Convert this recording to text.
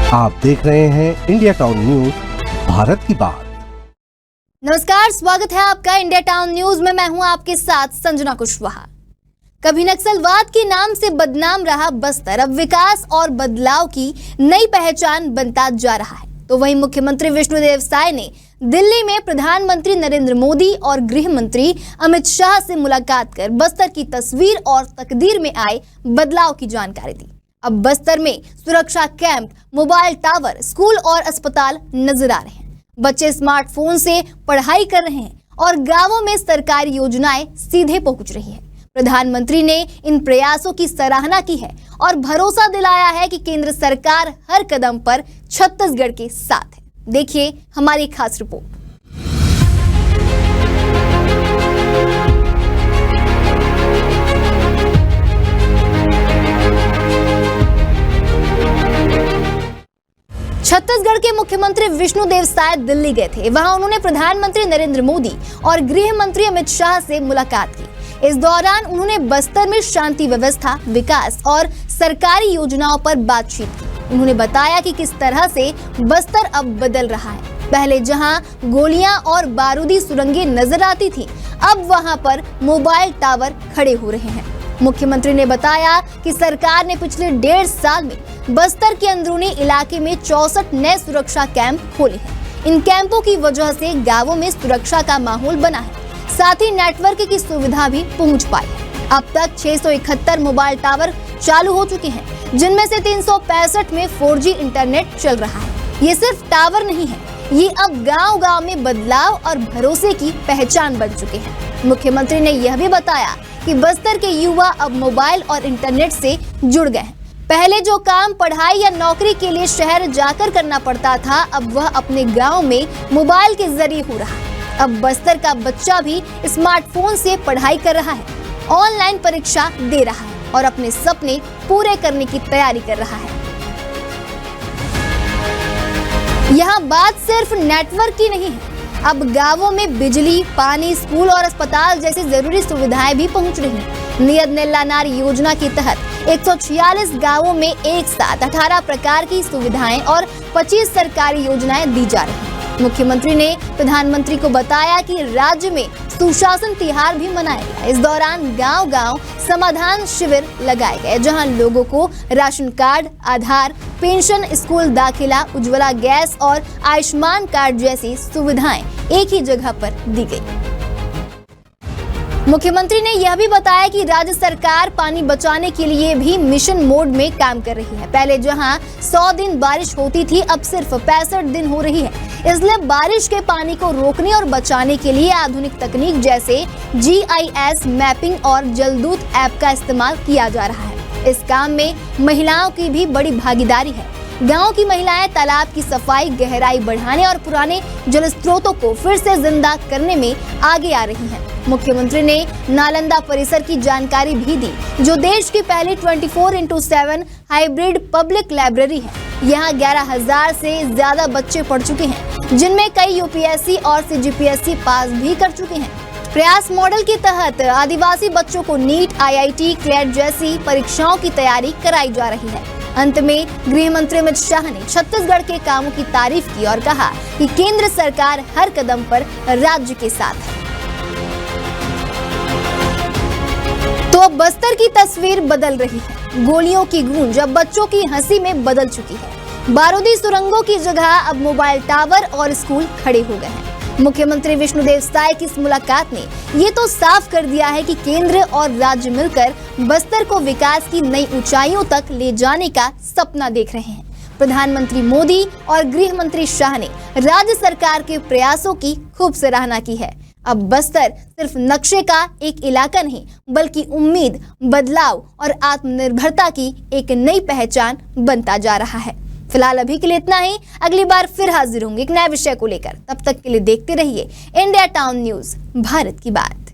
आप देख रहे हैं इंडिया टाउन न्यूज, भारत की बात। नमस्कार, स्वागत है आपका इंडिया टाउन न्यूज में। मैं हूं आपके साथ संजना कुशवाहा। कभी नक्सलवाद के नाम से बदनाम रहा बस्तर अब विकास और बदलाव की नई पहचान बनता जा रहा है। तो वहीं मुख्यमंत्री विष्णुदेव साय ने दिल्ली में प्रधानमंत्री नरेंद्र मोदी और गृह मंत्री अमित शाह से मुलाकात कर बस्तर की तस्वीर और तकदीर में आए बदलाव की जानकारी दी। अब बस्तर में सुरक्षा कैंप, मोबाइल टावर, स्कूल और अस्पताल नजर आ रहे हैं। बच्चे स्मार्टफोन से पढ़ाई कर रहे हैं और गांवों में सरकारी योजनाएं सीधे पहुंच रही है। प्रधानमंत्री ने इन प्रयासों की सराहना की है और भरोसा दिलाया है कि केंद्र सरकार हर कदम पर छत्तीसगढ़ के साथ है। देखिए हमारी खास रिपोर्ट। छत्तीसगढ़ के मुख्यमंत्री विष्णुदेव साय दिल्ली गए थे। वहां उन्होंने प्रधानमंत्री नरेंद्र मोदी और गृह मंत्री अमित शाह से मुलाकात की। इस दौरान उन्होंने बस्तर में शांति व्यवस्था, विकास और सरकारी योजनाओं पर बातचीत की। उन्होंने बताया कि किस तरह से बस्तर अब बदल रहा है। पहले जहां गोलियां और बारूदी सुरंगें नजर आती थी, अब वहां पर मोबाइल टावर खड़े हो रहे हैं। मुख्यमंत्री ने बताया कि सरकार ने पिछले 1.5 साल में बस्तर के अंदरूनी इलाके में 64 नए सुरक्षा कैंप खोले हैं। इन कैंपों की वजह से गांवों में सुरक्षा का माहौल बना है, साथ ही नेटवर्क की सुविधा भी पहुंच पाई है। अब तक 671 मोबाइल टावर चालू हो चुके हैं, जिनमें से 365 में 4G इंटरनेट चल रहा है। ये सिर्फ टावर नहीं है, ये अब गांव-गांव में बदलाव और भरोसे की पहचान बन चुके हैं। मुख्यमंत्री ने यह भी बताया कि बस्तर के युवा अब मोबाइल और इंटरनेट से जुड़ गए हैं। पहले जो काम पढ़ाई या नौकरी के लिए शहर जाकर करना पड़ता था, अब वह अपने गांव में मोबाइल के जरिए हो रहा है। अब बस्तर का बच्चा भी स्मार्टफोन से पढ़ाई कर रहा है, ऑनलाइन परीक्षा दे रहा है और अपने सपने पूरे करने की तैयारी कर रहा है। यहाँ बात सिर्फ नेटवर्क की नहीं है, अब गांवों में बिजली, पानी, स्कूल और अस्पताल जैसी जरूरी सुविधाएं भी पहुंच रही हैं। नियत नेल्ला नार योजना के तहत 146 गांवों में एक साथ 18 प्रकार की सुविधाएं और 25 सरकारी योजनाएं दी जा रही हैं। मुख्यमंत्री ने प्रधानमंत्री को बताया कि राज्य में सुशासन तिहार भी मनाया गया। इस दौरान गांव-गांव समाधान शिविर लगाए गए, जहां लोगों को राशन कार्ड, आधार, पेंशन, स्कूल दाखिला, उज्ज्वला गैस और आयुष्मान कार्ड जैसी सुविधाएं एक ही जगह पर दी गई। मुख्यमंत्री ने यह भी बताया कि राज्य सरकार पानी बचाने के लिए भी मिशन मोड में काम कर रही है। पहले जहां 100 दिन बारिश होती थी, अब सिर्फ 65 दिन हो रही है। इसलिए बारिश के पानी को रोकने और बचाने के लिए आधुनिक तकनीक जैसे GIS मैपिंग और जलदूत ऐप का इस्तेमाल किया जा रहा है। इस काम में महिलाओं की भी बड़ी भागीदारी है। गांव की महिलाएं तालाब की सफाई, गहराई बढ़ाने और पुराने जल स्रोतों को फिर से जिंदा करने में आगे आ रही हैं। मुख्यमंत्री ने नालंदा परिसर की जानकारी भी दी, जो देश की पहली 24x7 हाइब्रिड पब्लिक लाइब्रेरी है। यहाँ 11,000 से ज्यादा बच्चे पढ़ चुके हैं, जिनमें कई UPSC और CGPSC पास भी कर चुके हैं। प्रयास मॉडल के तहत आदिवासी बच्चों को नीट, IIT, क्लेट जैसी परीक्षाओं की तैयारी कराई जा रही है। अंत में गृह मंत्री अमित शाह ने छत्तीसगढ़ के कामों की तारीफ की और कहा कि केंद्र सरकार हर कदम पर राज्य के साथ है। तो अब बस्तर की तस्वीर बदल रही है। गोलियों की गूंज अब बच्चों की हंसी में बदल चुकी है। बारूदी सुरंगों की जगह अब मोबाइल टावर और स्कूल खड़े हो गए हैं। मुख्यमंत्री विष्णुदेव साय की इस मुलाकात ने ये तो साफ कर दिया है कि केंद्र और राज्य मिलकर बस्तर को विकास की नई ऊंचाइयों तक ले जाने का सपना देख रहे हैं। प्रधानमंत्री मोदी और गृह मंत्री शाह ने राज्य सरकार के प्रयासों की खूब सराहना की है। अब बस्तर सिर्फ नक्शे का एक इलाका नहीं, बल्कि उम्मीद, बदलाव और आत्मनिर्भरता की एक नई पहचान बनता जा रहा है। फिलहाल अभी के लिए इतना ही। अगली बार फिर हाजिर होंगे एक नए विषय को लेकर। तब तक के लिए देखते रहिए इंडिया टाउन न्यूज, भारत की बात।